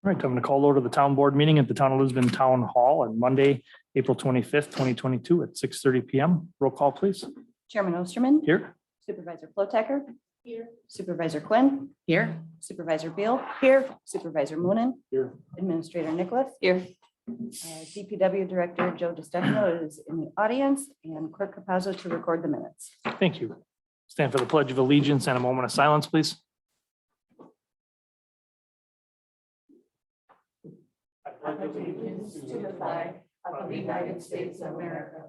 All right, I'm going to call over to the town board meeting at the Town of Lisbon Town Hall on Monday, April 25th, 2022 at 6:30 PM. Roll call, please. Chairman Osterman. Here. Supervisor Flotecker. Here. Supervisor Quinn. Here. Supervisor Beal. Here. Supervisor Moonen. Here. Administrator Nicholas. Here. DPW Director Joe DiStefano is in the audience, and Clerk Capazzo to record the minutes. Thank you. Stand for the Pledge of Allegiance and a moment of silence, please. I pledge allegiance to the flag of the United States of America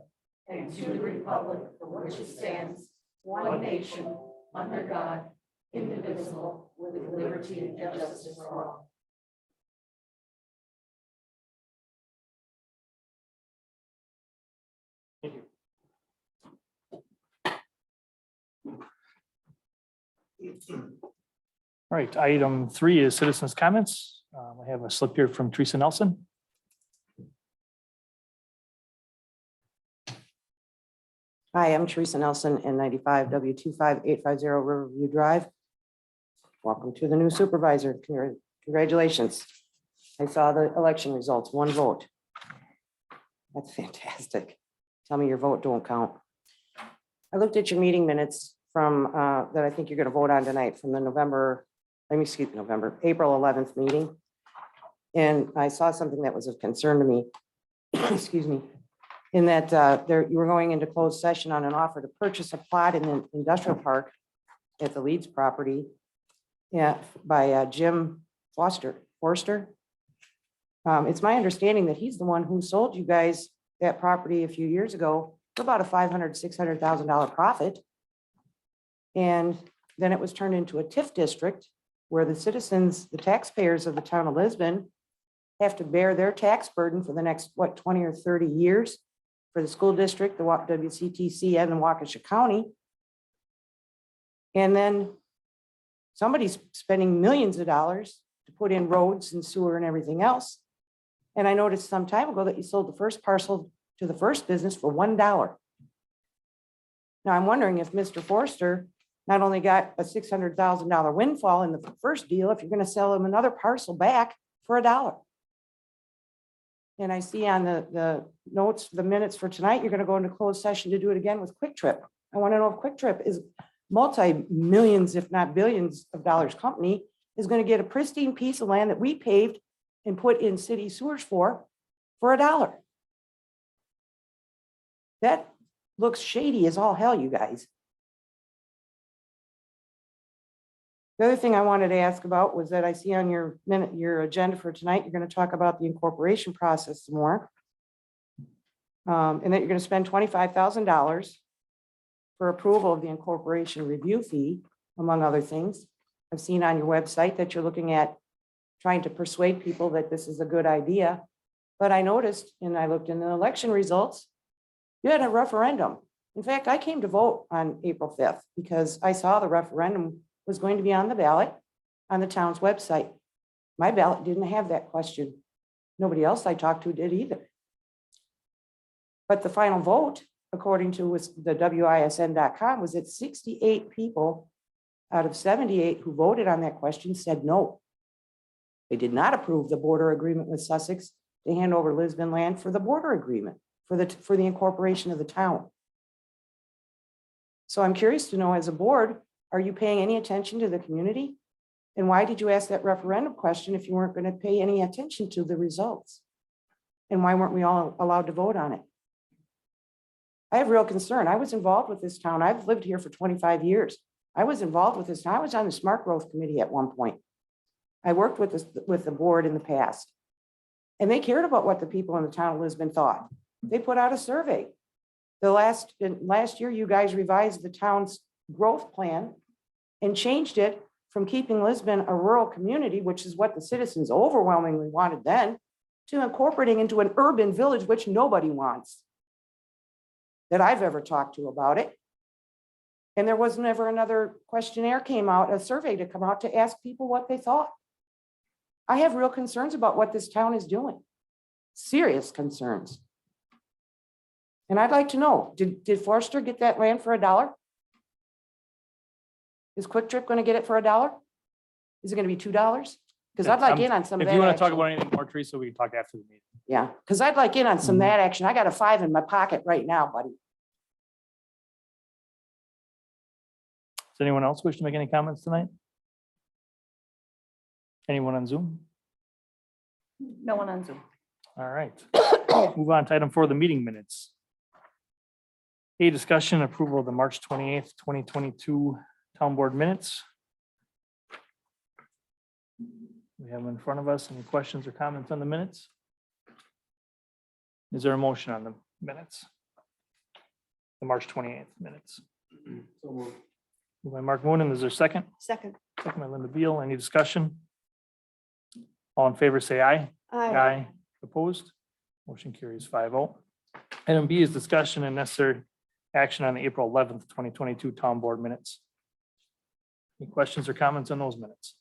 and to the republic for which it stands, one nation, under God, indivisible, with liberty and justice for all. Thank you. All right, item 3 is citizens' comments. I have a slip here from Teresa Nelson. Hi, I'm Teresa Nelson, N95 W25850 Riverview Drive. Welcome to the new supervisor. Congratulations. I saw the election results, 1 vote. That's fantastic. Tell me your vote don't count. I looked at your meeting minutes from that I think you're going to vote on tonight from the April 11th meeting. And I saw something that was of concern to me, excuse me, in that you were going into closed session on an offer to purchase a plot in an industrial park at the Leeds property, by Jim Forster. It's my understanding that he's the one who sold you guys that property a few years ago for about a $600,000 profit. And then it was turned into a TIF district where the citizens, the taxpayers of the town of Lisbon, have to bear their tax burden for the next, 20 or 30 years for the school district, the WCTC, and the Waukesha County. And then somebody's spending millions of dollars to put in roads and sewer and everything else. And I noticed some time ago that you sold the first parcel to the first business for $1. Now I'm wondering if Mr. Forster not only got a $600,000 windfall in the first deal, if you're going to sell him another parcel back for $1. And I see on the notes, the minutes for tonight, you're going to go into closed session to do it again with Quick Trip. I want to know if Quick Trip is multi-millions, if not billions of dollars company, is going to get a pristine piece of land that we paved and put in city sewers for $1. That looks shady as all hell, you guys. The other thing I wanted to ask about was that I see on your agenda for tonight, you're going to talk about the incorporation process some more. And that you're going to spend $25,000 for approval of the incorporation review fee, among other things. I've seen on your website that you're looking at trying to persuade people that this is a good idea. But I noticed, and I looked in the election results, you had a referendum. In fact, I came to vote on April 5th because I saw the referendum was going to be on the ballot on the town's website. My ballot didn't have that question. Nobody else I talked to did either. But the final vote, according to the WISN.com, was that 68 people out of 78 who voted on that question said no. They did not approve the border agreement with Sussex to hand over Lisbon land for the border agreement, for the incorporation of the town. So I'm curious to know, as a board, are you paying any attention to the community? And why did you ask that referendum question if you weren't going to pay any attention to the results? And why weren't we all allowed to vote on it? I have real concern. I was involved with this town. I've lived here for 25 years. I was involved with this town. I was on the Smart Growth Committee at one point. I worked with the board in the past. And they cared about what the people in the town of Lisbon thought. They put out a survey. Last year, you guys revised the town's growth plan and changed it from keeping Lisbon a rural community, which is what the citizens overwhelmingly wanted then, to incorporating into an urban village, which nobody wants that I've ever talked to about it. And there was never another questionnaire came out, a survey to come out to ask people what they thought. I have real concerns about what this town is doing. Serious concerns. And I'd like to know, did Forster get that land for $1? Is Quick Trip going to get it for $1? Is it going to be $2? Because I'd like I'm- in on some of If that. you want to talk action. about anything more, Teresa, we can talk after the meeting. Yeah, because I'd like in on some of Mhm. that action. I got a 5 in my pocket right now, buddy. Does anyone else wish to make any comments tonight? Anyone on Zoom? No one on Zoom. All right. Move on to item 4, the meeting minutes. A, discussion approval of the March 28th, 2022 town board minutes. We have them in front of us. Any questions or comments on the minutes? Is there a motion on the minutes? The March 28th minutes. Moved by Mark Moonen. Is there a second? Second. Second by Linda Beal. Any discussion? All in favor, say aye. Aye. Opposed? Motion carries 5-0. Item B is discussion and necessary action on the April 11th, 2022 town board minutes. Any questions or comments on those minutes?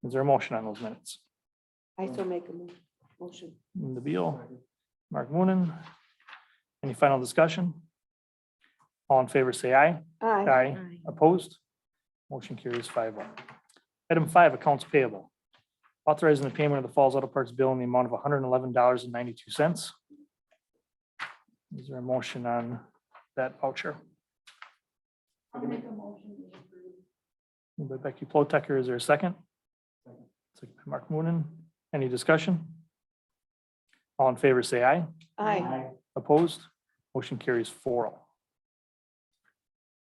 Is there a motion on those minutes? I still make a motion. Linda Beal, Mark Moonen. Any final discussion? All in favor, say aye. Aye. Opposed? Motion carries 5-0. Item 5, accounts payable. Authorizing the payment of the Falls Auto Parts bill in the amount of $111.92. Is there a motion on that voucher? I'll make a motion to approve. Moved by Becky Plotecker. Is there a second? Second by Mark Moonen. Any discussion? All in favor, say aye. Opposed? Motion carries 4-0.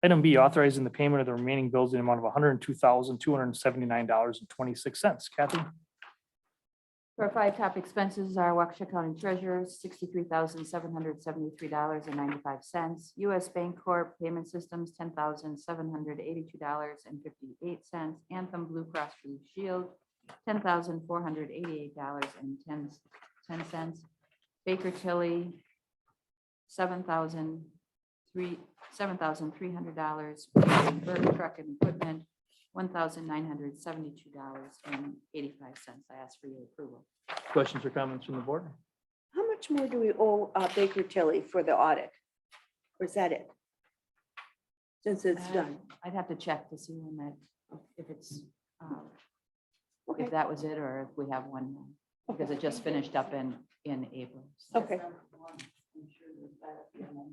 Item B, authorizing the payment of the remaining bills in the amount of $102,279.26. Kathy? Our 5 top expenses are Waukesha County Treasurer, $63,773.95. US Bank Corp. Payment Systems, $10,782.58. Anthem Blue Cross Blue Shield, $10,488.10. Baker Tilly, $7,300. Burke Truck and Equipment, $1,972.85. I ask for your approval. Questions or comments from the board? How much more do we owe Baker Tilly for the audit? Or is that it? Since it's done. I'd have to check to see when that, if it's, Okay, if that was it, or if we have one more, because it just finished up in April. okay.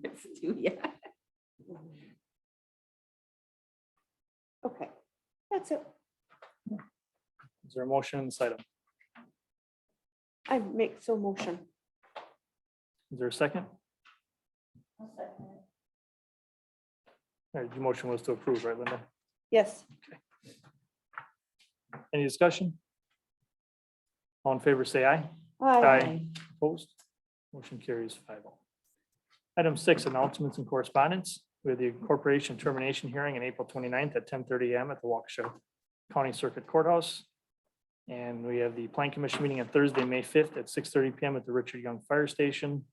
It's due, yeah. Okay, that's it. Is there a motion on this item? I make so motion. Is there a second? All right, your motion was to approve, right, Linda? Yes. Any discussion? All in favor, say aye. Aye. Opposed? Motion carries 5-0. Item 6, announcements and correspondence. We have the corporation termination hearing on April 29th at 10:30 a.m. at the Waukesha County Circuit Courthouse. And we have the Plan Commission meeting on Thursday, May 5th at 6:30 p.m. at the Richard Young Fire Station.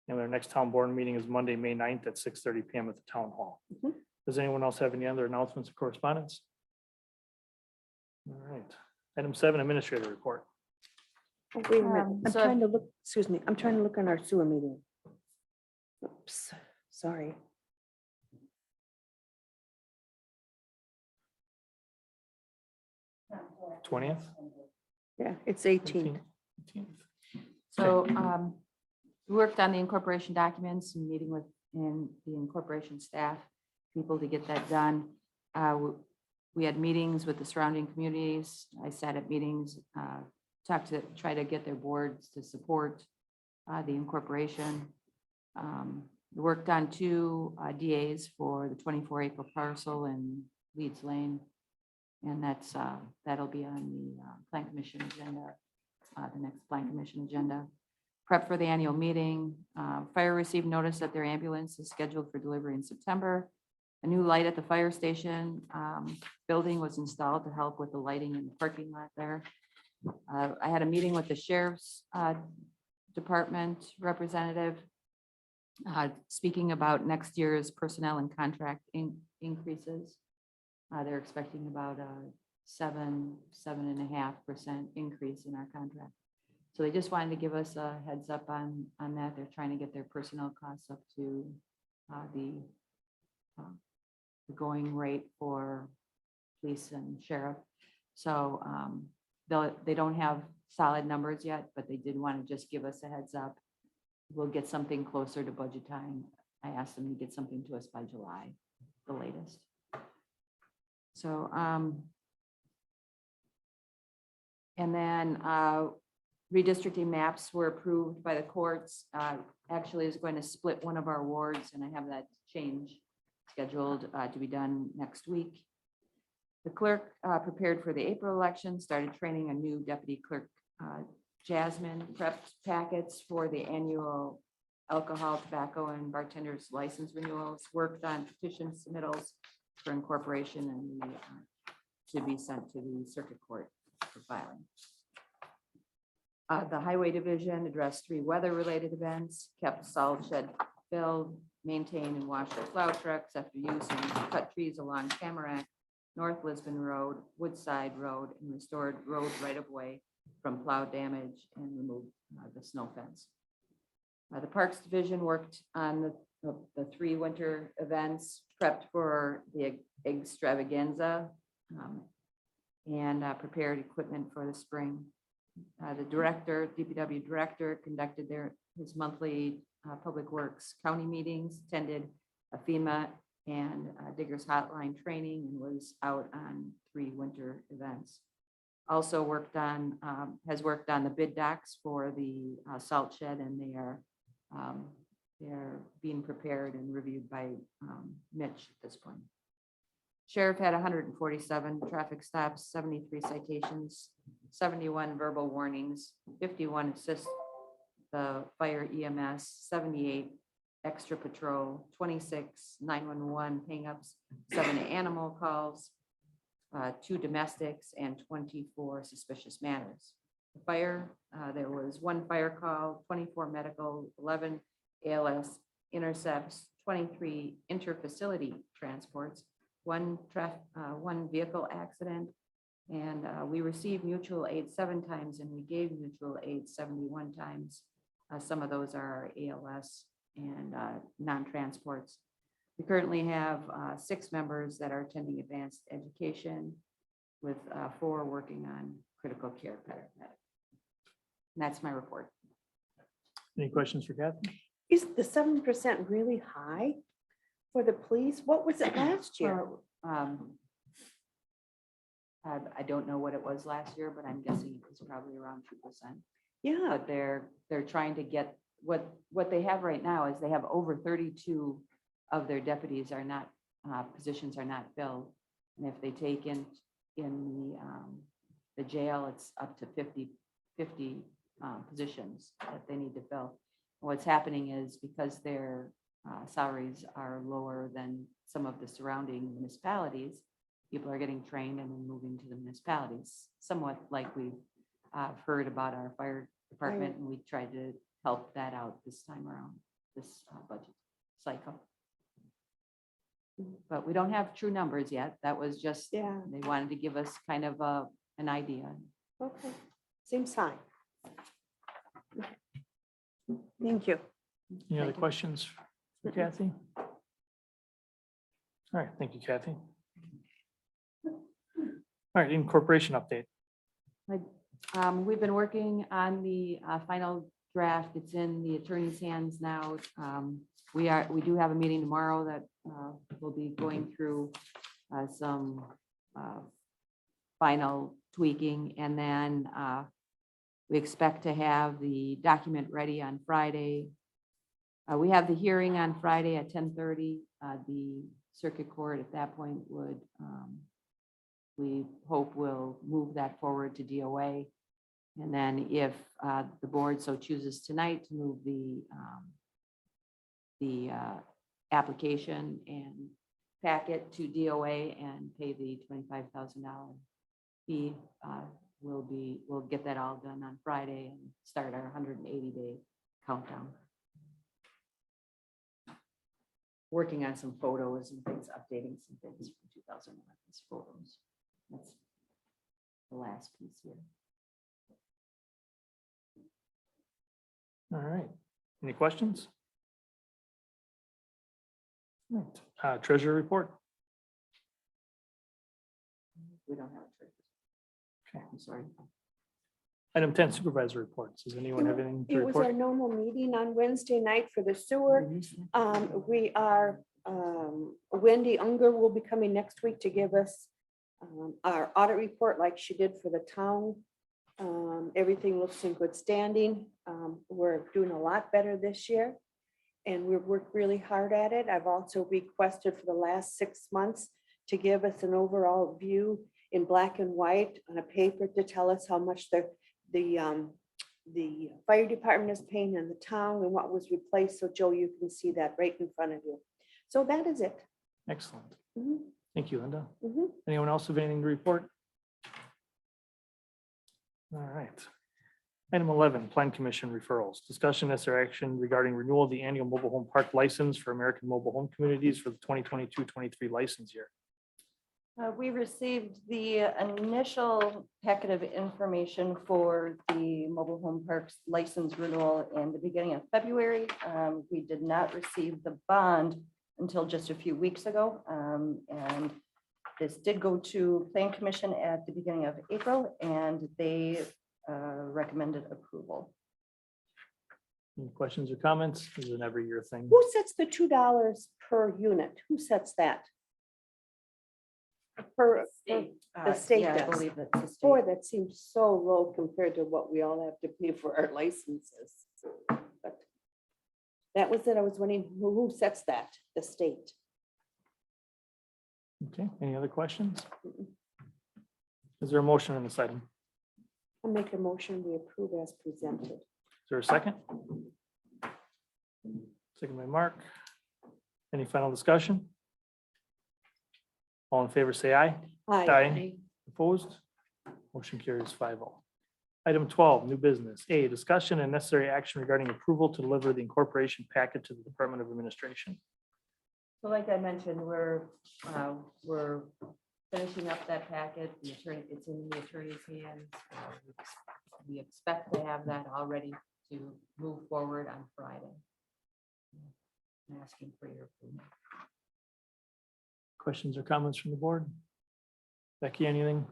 And our next town board meeting is Monday, May 9th at 6:30 p.m. at the Town Hall. Mhm. Does anyone else have any other announcements or correspondence? All right. Item 7, administrator report. Oh, wait a minute. I'm so- trying to look, excuse me, I'm trying to look on our sewer meeting. Oops, sorry. Twentieth? Yeah, it's 18. So we worked on the incorporation documents and meeting with the incorporation staff, people to get that done. We had meetings with the surrounding communities. I sat at meetings, try to get their boards to support the incorporation. We worked on 2 DAs for the 24-acre parcel in Leeds Lane. And that'll be on the Plan Commission agenda, the next Plan Commission agenda. Prep for the annual meeting. Fire received notice that their ambulance is scheduled for delivery in September. A new light at the fire station building was installed to help with the lighting in the parking lot there. I had a meeting with the sheriff's department representative, speaking about next year's personnel and contract increases. They're expecting about a 7.5% increase in our contract. So they just wanted to give us a heads up on that. They're trying to get their personnel costs up to the going rate for police and sheriff. So they don't have solid numbers yet, but they did want to just give us a heads up. We'll get something closer to budget time. I asked them to get something to us by July, the latest. So, and then redistricting maps were approved by the courts. Actually is going to split one of our wards, and I have that change scheduled to be done next week. The clerk prepared for the April election, started training a new deputy clerk, Jasmine, prepped packets for the annual alcohol, tobacco, and bartenders license renewals, worked on petition submittals for incorporation and to be sent to the circuit court for filing. The highway division addressed 3 weather-related events, kept salt shed filled, maintained and washed their plow trucks after use, and cut trees along Tamarack, North Lisbon Road, Woodside Road, and restored road right-of-way from plow damage and removed the snow fence. The Parks Division worked on the 3 winter events, prepped for the extravaganza, and prepared equipment for the spring. The director, DPW director, conducted his monthly Public Works County meetings, attended a FEMA and Diggers Hotline training, and was out on 3 winter events. Also has worked on the bid docs for the salt shed, and they're being prepared and reviewed by Mitch at this point. Sheriff had 147 traffic stops, 73 citations, 71 verbal warnings, 51 assist the fire EMS, 78 extra patrol, 26 911 hangups, 7 animal calls, 2 domestics, and 24 suspicious matters. The fire, there was 1 fire call, 24 medical, 11 ALS intercepts, 23 interfacility transports, 1 vehicle accident, and we received mutual aid 7 times, and we gave mutual aid 71 times. Some of those are ALS and non-transports. We currently have 6 members that are attending advanced education, with 4 working on critical care paramedic. And that's my report. Any questions for Kathy? Is the 7% really high for the police? What was it last year? I don't know what it was last year, but I'm guessing it was probably around 2%. Yeah, But they're trying to get, what they have right now is they have over 32 of their deputies are not, positions are not filled. And if they take in the jail, it's up to 50 positions that they need to fill. What's happening is because their salaries are lower than some of the surrounding municipalities, people are getting trained and then moving to the municipalities, somewhat like we've heard about our fire department, and we tried to help that out this time around, this budget cycle. But we don't have true numbers yet. That was just, yeah, they wanted to give us kind of an idea. okay, seems high. Thank you. Any other Thank you. questions for Kathy? All right, thank you, Kathy. All right, incorporation update. We've been working on the final draft. It's in the attorney's hands now. We do have a meeting tomorrow that we'll be going through some final tweaking, and then we expect to have the document ready on Friday. We have the hearing on Friday at 10:30. The circuit court at that point would, we hope, will move that forward to DOA. And then if the board so chooses tonight to move the application and packet to DOA and pay the $25,000 fee, we'll get that all done on Friday and start our 180-day countdown. Working on some photos and things, updating some things from 2011's photos. That's the last piece here. All right, any questions? All right, treasurer report. We don't have a treasurer. I'm sorry. Item 10, supervisor reports. Does anyone have anything to It was our report? normal meeting on Wednesday night for the sewer. We are, Wendy Unger will be coming next week to give us our audit report like she did for the town. Everything looks in good standing. We're doing a lot better this year. And we've worked really hard at it. I've also requested for the last 6 months to give us an overall view in black and white on a paper to tell us how much the fire department is paying in the town and what was replaced. So Joe, you can see that right in front of you. So that is it. Excellent. Mhm, Thank you, Linda. mhm. Anyone else have anything to report? All right. Item 11, Plan Commission referrals. Discussion necessary action regarding renewal of the annual mobile home park license for American Mobile Home Communities for the 2022-23 license year. We received the initial packet of information for the mobile home parks license renewal in the beginning of February. We did not receive the bond until just a few weeks ago. And this did go to Plan Commission at the beginning of April, and they recommended approval. Any questions or comments? This is an every year thing. Who sets the $2 per unit? Who sets that? The state Yeah, I does. believe that's the Boy, state. that seems so low compared to what we all have to pay for our licenses. But that was it. I was wondering who sets that? The state. Okay, any other questions? Is there a motion on this item? I'll make a motion, we approve as presented. Is there a second? Second by Mark. Any final discussion? All in favor, say aye. Aye. Opposed? Motion carries 5-0. Item 12, new business. A, discussion and necessary action regarding approval to deliver the incorporation packet to the Department of Administration. So like I mentioned, we're finishing up that packet. The attorney, it's in the attorney's hands. We expect to have that all ready to move forward on Friday. I'm asking for your approval. Questions or comments from the board? Becky, anything?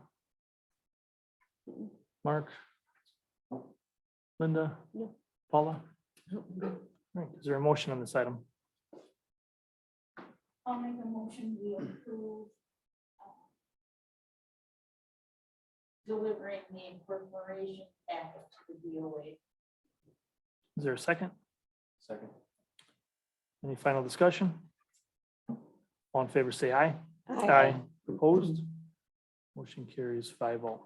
Mark? Linda? No. Paula? All right, is there a motion on this item? I'll make a motion, we approve delivering the incorporation packet to the DOA. Is there a second? Second. Any final discussion? All in favor, say aye. Aye. Opposed? Motion carries 5-0.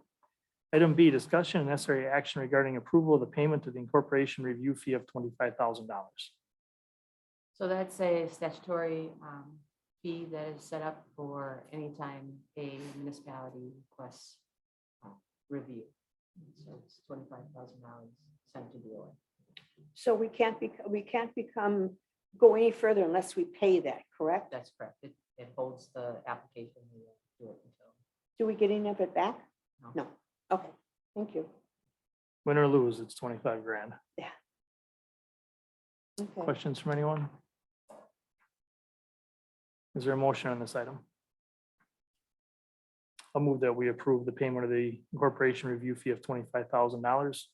Item B, discussion and necessary action regarding approval of the payment of the incorporation review fee of $25,000. So that's a statutory fee that is set up for anytime a municipality requests review. So it's $25,000 sent to DOA. So we can't go any further unless we pay that, correct? That's correct. It holds the application. We will do it until. Do we get any of it back? No. No. Okay, thank you. Win or lose, it's 25 grand. Okay. Questions from anyone? Is there a motion on this item? I'll move that we approve the payment of the incorporation review fee of $25,000. Is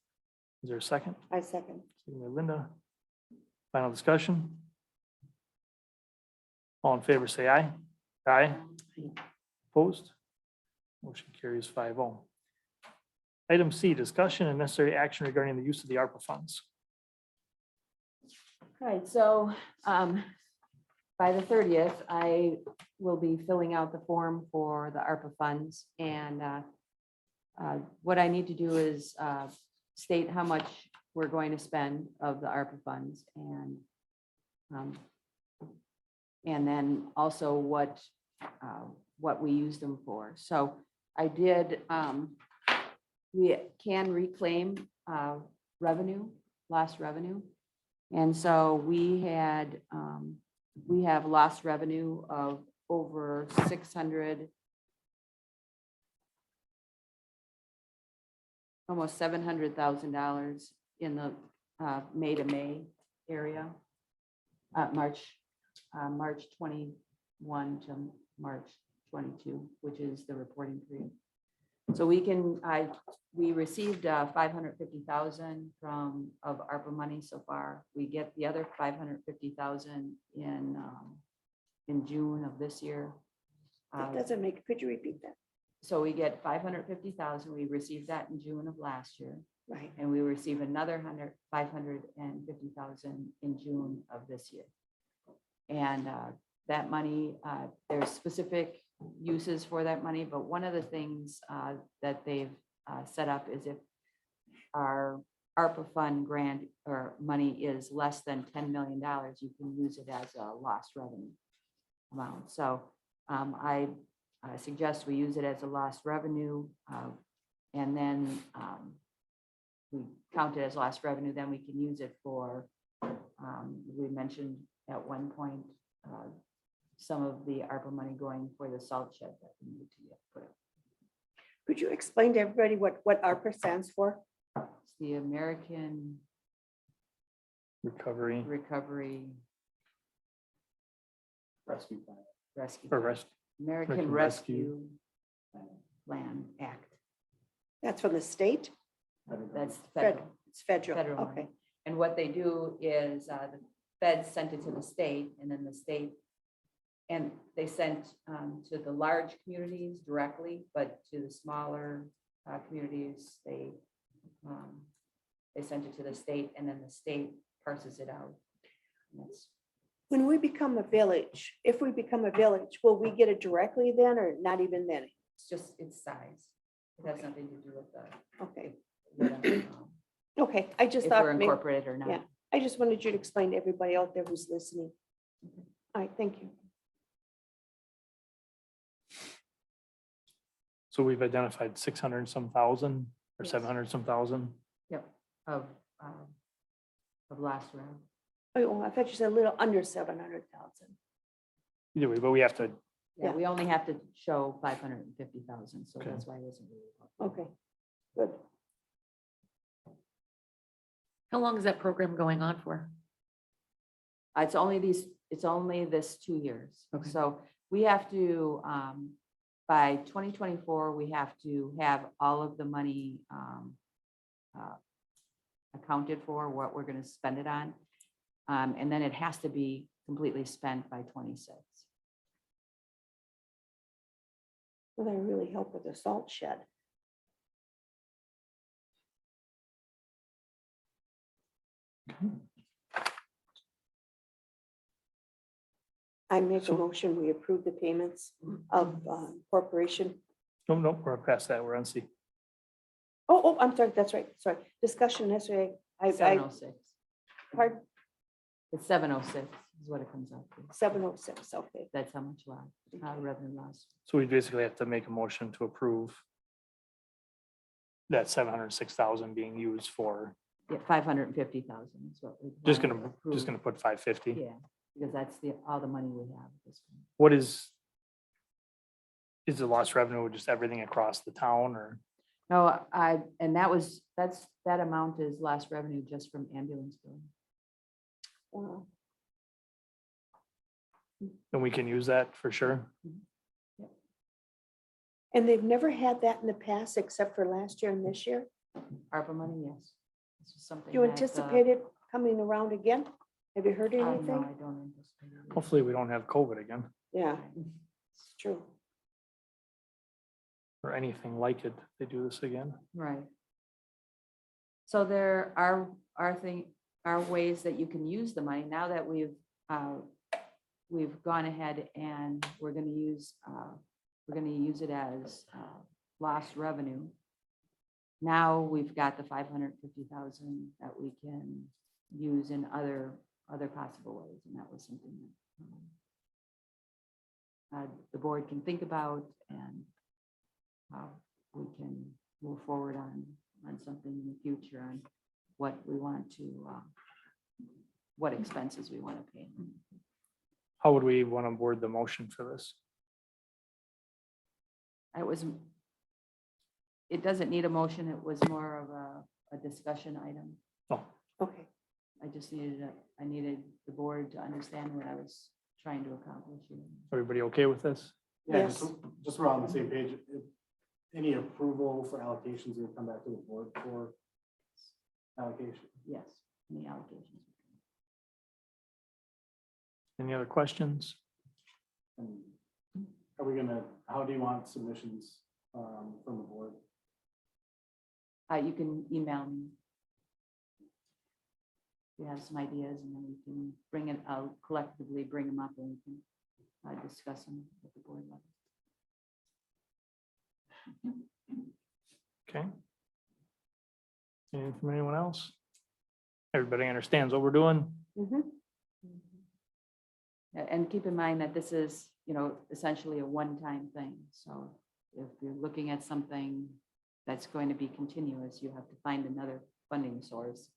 there a second? I second. Second by Linda. Final discussion? All in favor, say aye. Aye. Opposed? Motion carries 5-0. Item C, discussion and necessary action regarding the use of the ARPA funds. All right, so by the 30th, I will be filling out the form for the ARPA funds. And what I need to do is state how much we're going to spend of the ARPA funds and then also what we use them for. So I did, we can reclaim revenue, lost revenue. And so we have lost revenue of over 600, almost $700,000 in the May to May area, March 21 to March 22, which is the reporting period. So we received 550,000 of ARPA money so far. We get the other 550,000 in June of this year. That doesn't make, could you repeat that? So we get 550,000. We received that in June of last year. Right. And we receive another 550,000 in June of this year. And that money, there's specific uses for that money, but one of the things that they've set up is if our ARPA fund grant or money is less than $10 million, you can use it as a lost revenue amount. So I suggest we use it as a lost revenue, and then we count it as lost revenue, then we can use it for, we mentioned at one point, some of the ARPA money going for the salt shed that we need to get put up. Could you explain to everybody what ARPA stands for? It's the American Recovery Recovery Rescue plan. Rescue. or Plan. rest. American American Rescue Plan Act. That's from the state? That's Federal. federal. It's federal, Federal money. okay. And what they do is the feds sent it to the state, and then the state, and they sent to the large communities directly, but to the smaller communities, they sent it to the state, and then the state parses it out. And that's, When we become a village, if we become a village, will we get it directly then or not even then? it's just its size. It has nothing to do with Okay, the okay, I just if thought, we're maybe- incorporated or not. yeah. I just wanted you to explain to everybody out there who's listening. All right, thank you. So we've identified 600 and some thousand or Yes. 700 some thousand. Yep, of last round. Oh, I thought you said a little under 700,000. Either way, but we have to, Yeah, Yeah. we only have to show 550,000, so Okay. that's why it wasn't really. Okay, good. How long is that program going on for? It's only this 2 years. Okay. So we have to, by 2024, we have to have all of the money accounted for, what we're going to spend it on. And then it has to be completely spent by 26. Well, that really help with the salt shed. I make a So- motion, we approve the payments of corporation. no, we're past that. We're on C. Oh, I'm sorry, that's right, sorry. Discussion yesterday. I, 706. pardon, It's 706 is what it comes out to. 706, okay. That's how much revenue loss. So we basically have to make a motion to approve that 706,000 being used for, Yeah, 550,000 is what we. just wanna gonna approve. put 550. Yeah, because that's all the money we have at this point. What is the lost revenue, just everything across the town or? No, and that amount is lost revenue just from ambulance billing. Wow. And we can use that for sure. And they've never had that in the past except for last year and this year? ARPA money, yes. This is something Do you that, anticipate it coming around again? Have you heard No, anything? I don't anticipate it. Hopefully we don't have COVID again Yeah, it's true. or anything like it. They do this again. Right. So there are ways that you can use the money now that we've gone ahead and we're going to use it as lost revenue. Now we've got the 550,000 that we can use in other possible ways, and that was something that the board can think about and how we can move forward on something in the future on what we want to, what expenses we want to pay. How would we want to word the motion for this? It doesn't need a motion. It was more of a discussion item. Oh, Okay, I just I needed the board to understand what I was trying to accomplish here. everybody okay with this? Yeah, Yes. just so we're on the same page. any approval for allocations will come back to the board for allocation. Yes, any allocations. Any other questions? And are we gonna, how do you want submissions from the board? You can email me. You have some ideas and then we can bring it out collectively, bring them up and we can discuss them at the board level. Okay. Anything from anyone else? Everybody understands what we're doing? Mhm. And keep in mind that this is, essentially a one-time thing. So if you're looking at something that's going to be continuous, you have to find another funding source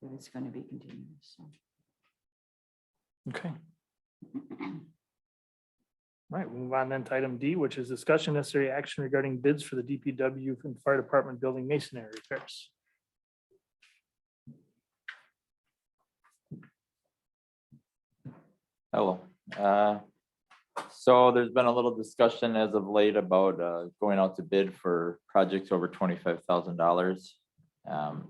if it's going to be continuous. So. Okay. All right, we'll move on then to item D, which is discussion necessary action regarding bids for the DPW and fire department building masonry repairs. Hello. So there's been a little discussion as of late about going out to bid for projects over $25,000. A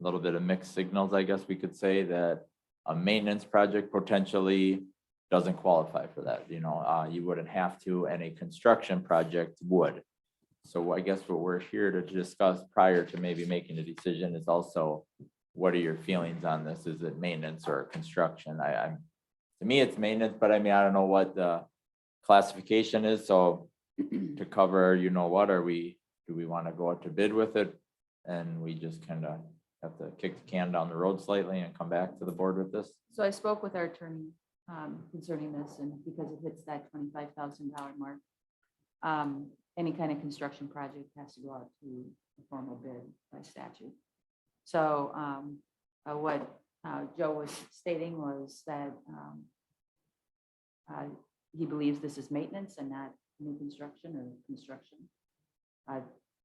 little bit of mixed signals, I guess we could say, that a maintenance project potentially doesn't qualify for that. You wouldn't have to, and a construction project would. So I guess what we're here to discuss prior to maybe making a decision is also, what are your feelings on this? Is it maintenance or construction? To me, it's maintenance, but I mean, I don't know what the classification is. So to cover, do we want to go out to bid with it? And we just kind of have to kick the can down the road slightly and come back to the board with this? So I spoke with our attorney concerning this, and because it hits that $25,000 mark, any kind of construction project has to go out to a formal bid by statute. So what Joe was stating was that he believes this is maintenance and not new construction or construction,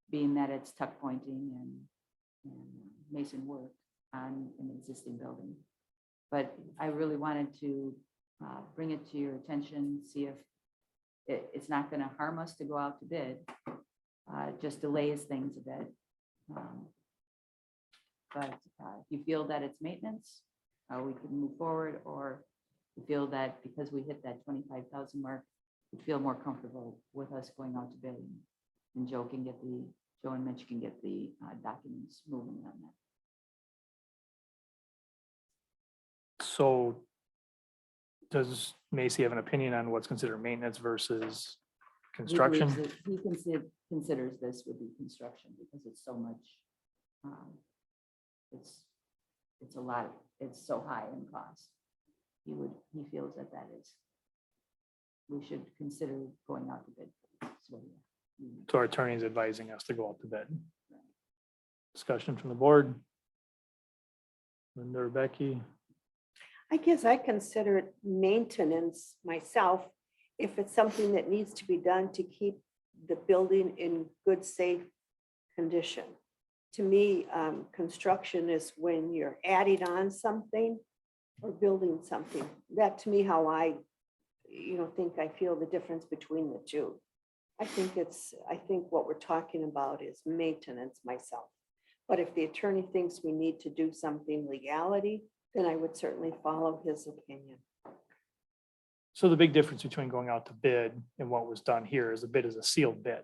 being that it's tuck pointing and mason work on an existing building. But I really wanted to bring it to your attention, see if it's not going to harm us to go out to bid, just delays things a bit. But if you feel that it's maintenance, we can move forward, or you feel that because we hit that 25,000 mark, you feel more comfortable with us going out to bid, and Joe and Mitch can get the documents moving on that. So does Macy have an opinion on what's considered maintenance versus He construction? believes that he considers this would be construction because it's so much, it's a lot, it's so high in cost. He feels that we should consider going out to bid. So, So our attorney is advising us to go out to bid. Discussion from the board. Linda or Becky? I guess I consider it maintenance myself, if it's something that needs to be done to keep the building in good, safe condition. To me, construction is when you're adding on something or building something. That, to me, how I feel the difference between the two. I think what we're talking about is maintenance myself. But if the attorney thinks we need to do something legality, then I would certainly follow his opinion. So the big difference between going out to bid and what was done here is the bid is a sealed bid.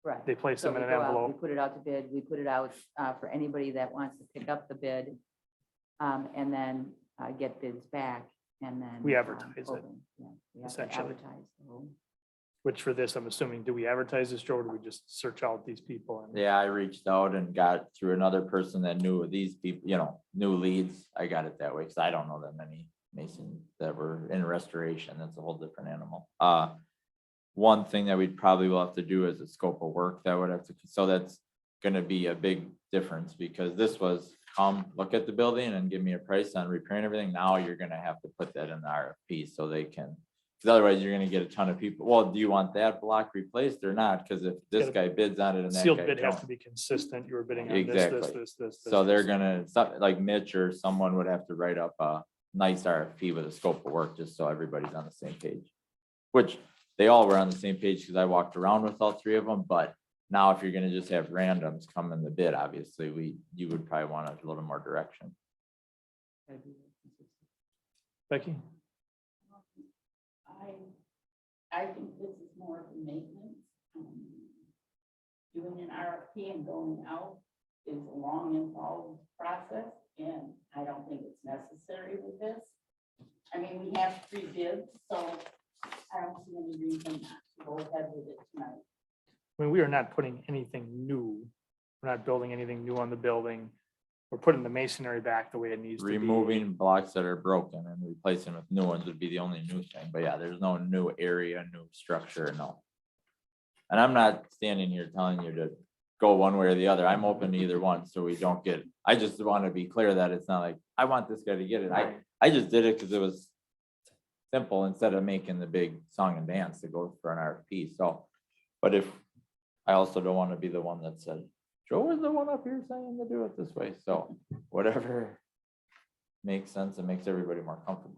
right. They place So them in we an go out, we envelope. put it out to bid, we put it out for anybody that wants to pick up the bid, and then get bids back, and then. We advertise it, open. Yeah, we have to essentially. advertise the whole. Which for this, I'm assuming, do we advertise this, Joe, or do we just search out these people? And Yeah, I reached out and got through another person that knew these people, new leads. I got it that way because I don't know that many masons that were in restoration. That's a whole different animal. One thing that we'd probably will have to do is a scope of work that would have to, so that's gonna be a big difference because this was come look at the building and give me a price on repairing everything. Now you're gonna have to put that in the RFP so they can, because otherwise you're gonna get a ton of people. Well, do you want that block replaced or not? Because if this guy bids on it and that sealed guy bid has don't. to be consistent. You were bidding on this, Exactly. this. So they're gonna, like Mitch or someone would have to write up a nice RFP with a scope of work, just so everybody's on the same page. Which they all were on the same page because I walked around with all three of them, but now if you're gonna just have randoms come in the bid, obviously, you would probably want a little more direction. Becky? I think this is more of a maintenance. Doing an RFP and going out is a long involved process, and I don't think it's necessary with this. I mean, we have 3 bids, so I don't see any reason not to go ahead with it tonight. I mean, we are not putting anything new. We're not building anything new on the building. We're putting the masonry back the way it needs to be. Removing blocks that are broken and replacing with new ones would be the only new thing, but yeah, there's no new area, new structure, no. And I'm not standing here telling you to go one way or the other. I'm open to either one, so we don't get, I just want to be clear that it's not like, I want this guy to get it. I just did it because it was simple instead of making the big song and dance to go for an RFP, so. But if, I also don't want to be the one that said, Joe was the one up here saying to do it this way, so whatever makes sense and makes everybody more comfortable.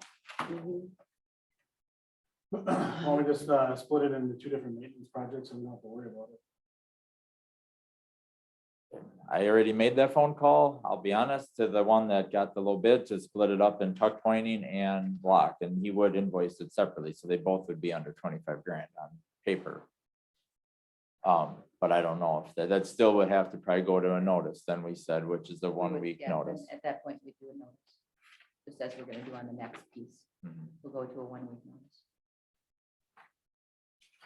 Well, we just split it into 2 different maintenance projects and we don't have to worry about it. I already made that phone call, I'll be honest, to the one that got the low bid to split it up in tuck pointing and block, and he would invoice it separately, so they both would be under 25 grand on paper. But I don't know if that still would have to probably go to a notice, then we said, which is the We 1 would- week yeah, then notice. At that point, we do a notice, just as we're gonna do on the next piece. Mhm. We'll go to a 1 week notice.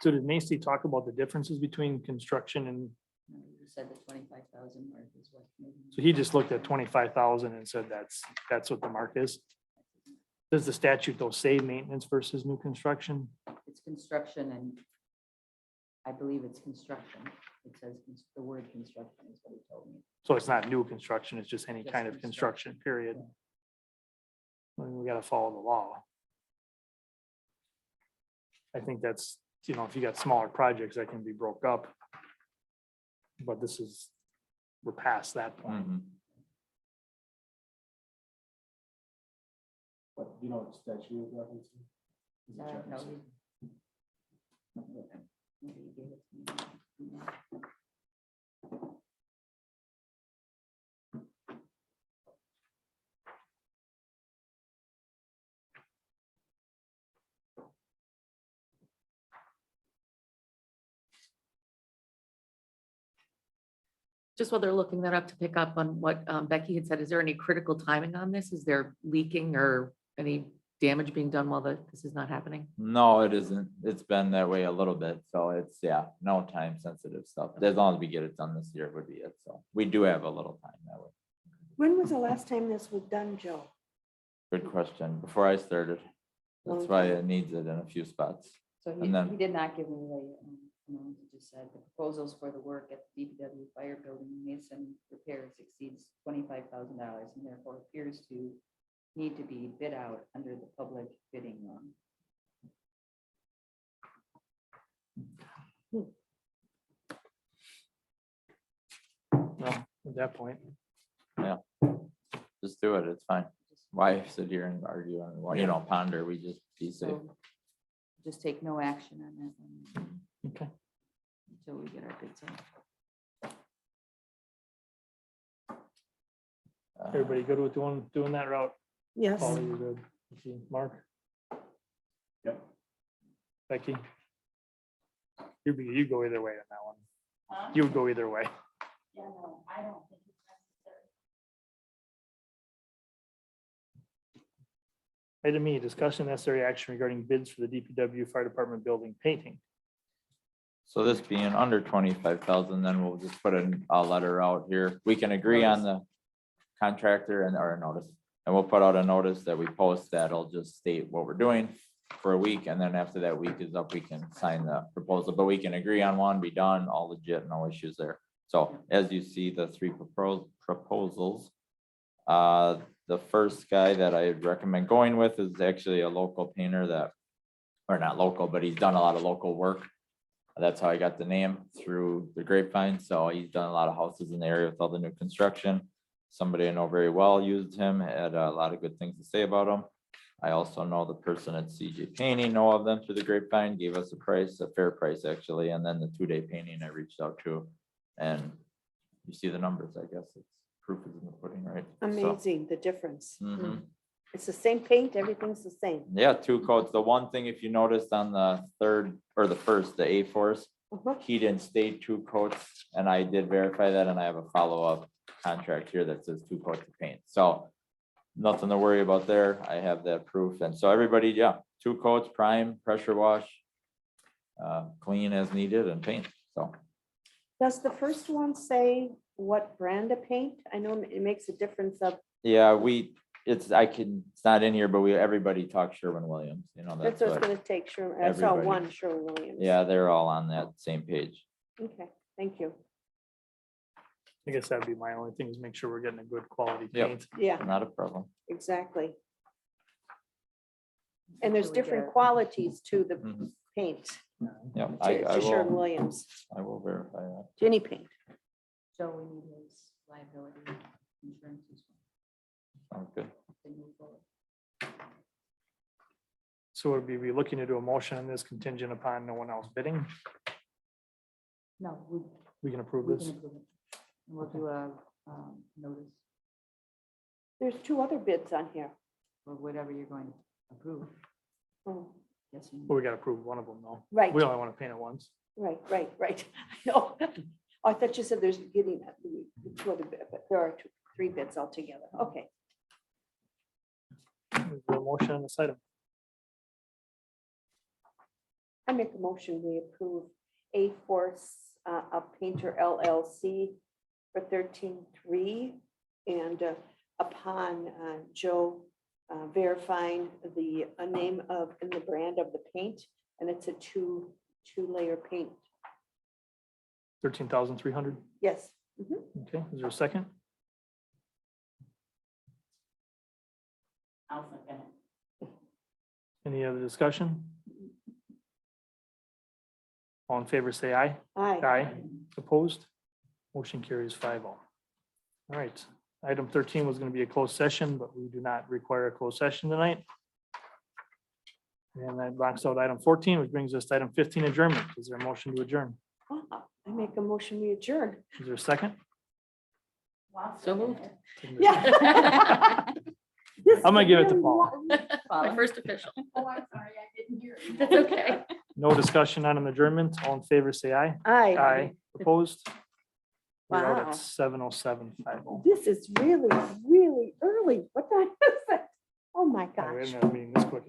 So did Macy talk about the differences between construction and, You said the 25,000 mark is what. so he just looked at 25,000 and said that's what the mark is? Does the statute though say maintenance versus new construction? It's construction and I believe it's construction. It says the word construction is what he told me. So it's not new construction, it's just any Just kind of construction. construction, period. I mean, we gotta follow the law. I think that's, you know, if you got smaller projects that can be broke up. But this is, we're past that point. Mhm. But you know what statute is referencing? Is it No, chapter he- 6? maybe he gave it to me. Just while they're looking that up to pick up on what Becky had said, is there any critical timing on this? Is there leaking or any damage being done while this is not happening? No, it isn't. It's been that way a little bit, so it's, yeah, no time sensitive stuff. As long as we get it done this year would be it, so we do have a little time that way. When was the last time this was done, Joe? Good question. Before I started, that's why it needs it in a few spots. So And then- he did not give me the, amount. He just said the proposals for the work at the DPW fire building mason repairs exceeds $25,000 and therefore appears to need to be bid out under the public bidding law. Well, at that point, Just do it. It's fine. Why sit here and argue and, well, you know, ponder, we just be safe. So just take no action on that one okay. until we get our bids in. Everybody good with doing that route? Yes. Paul, you're good. Okay, Mark? Yep. Becky? You go either way on that one. Huh? You would go either way. Yeah, no, I don't think it's necessary. Item E, discussion necessary action regarding bids for the DPW Fire Department building painting. So this being under 25,000, then we'll just put a letter out here. We can agree on the contractor and our notice. And we'll put out a notice that we post that'll just state what we're doing for a week. And then after that week is up, we can sign the proposal, but we can agree on one, be done, all legit, no issues there. So as you see, the 3 proposals, the first guy that I'd recommend going with is actually a local painter that, or not local, but he's done a lot of local work. That's how I got the name, through the grapevine. So he's done a lot of houses in the area with all the new construction. Somebody I know very well used him, had a lot of good things to say about him. I also know the person at CJ Painting, know of them through the grapevine, gave us a price, a fair price actually, and then the 2-day painting I reached out to. And you see the numbers, I guess it's proof is in the pudding, right? So, Amazing, the difference. mhm. It's the same paint, everything's the same. Yeah, 2 coats. The one thing, if you noticed on the third or the first, the A-Force, Uh-huh. he didn't state 2 coats, and I did verify that, and I have a follow-up contract here that says 2 coats of paint. So nothing to worry about there. I have that proof. And so everybody, yeah, 2 coats, prime, pressure wash, clean as needed and paint. So Does the first one say what brand of paint? I know it makes a difference of, yeah, it's not in here, but everybody talks Sherwin-Williams, you know, that's that's what it's what, gonna take, sure. I saw everybody- one, Sherwin-Williams. yeah, they're all on that same page. Okay, thank you. I guess that'd be my only thing is make sure we're getting a good quality Yep. paint. Yeah, Not a problem. exactly. And there's Should we get different a- qualities to the Mhm. paint, Yeah, to I to will, Sherwin-Williams, I will verify that. to any paint. So we need his liability insurance as well. Sounds good. to move forward. So would we be looking to do a motion on this contingent upon no one else bidding? No, We can approve we this. can approve it. And we'll do a notice There's 2 other bids on here. for whatever you're going to approve. Oh, Yes, you Well, we gotta approve one of them though. Right, We only want to paint it once. right. I know. I thought you said there's getting the 2 other bids, but there are 3 bids altogether. Okay. Is there a motion on this item? I make a motion, we approve A-Force of Painter LLC for 13.3. And upon Joe verifying the name of and the brand of the paint, and it's a two-layer paint. 13,300. Yes. Mhm. Okay, is there a second? Any other discussion? All in favor, say aye. Aye. Aye. Opposed? Motion carries 5-0. All right, item 13 was going to be a closed session, but we do not require a closed session tonight. And that knocks out item 14, which brings us to item 15, adjournment. Is there a motion to adjourn? I make a motion, we adjourn. Is there a second? So moved. Yeah. I'm gonna give it to Paul. My first official. Oh, I'm sorry, I didn't hear you. That's okay. No discussion on an adjournment. All in favor, say aye. Aye. Aye. Opposed? We're out Wow. at 7:07:50. This is really, really early. What the heck is that? Oh, my We haven't gosh. had a meeting this quick in a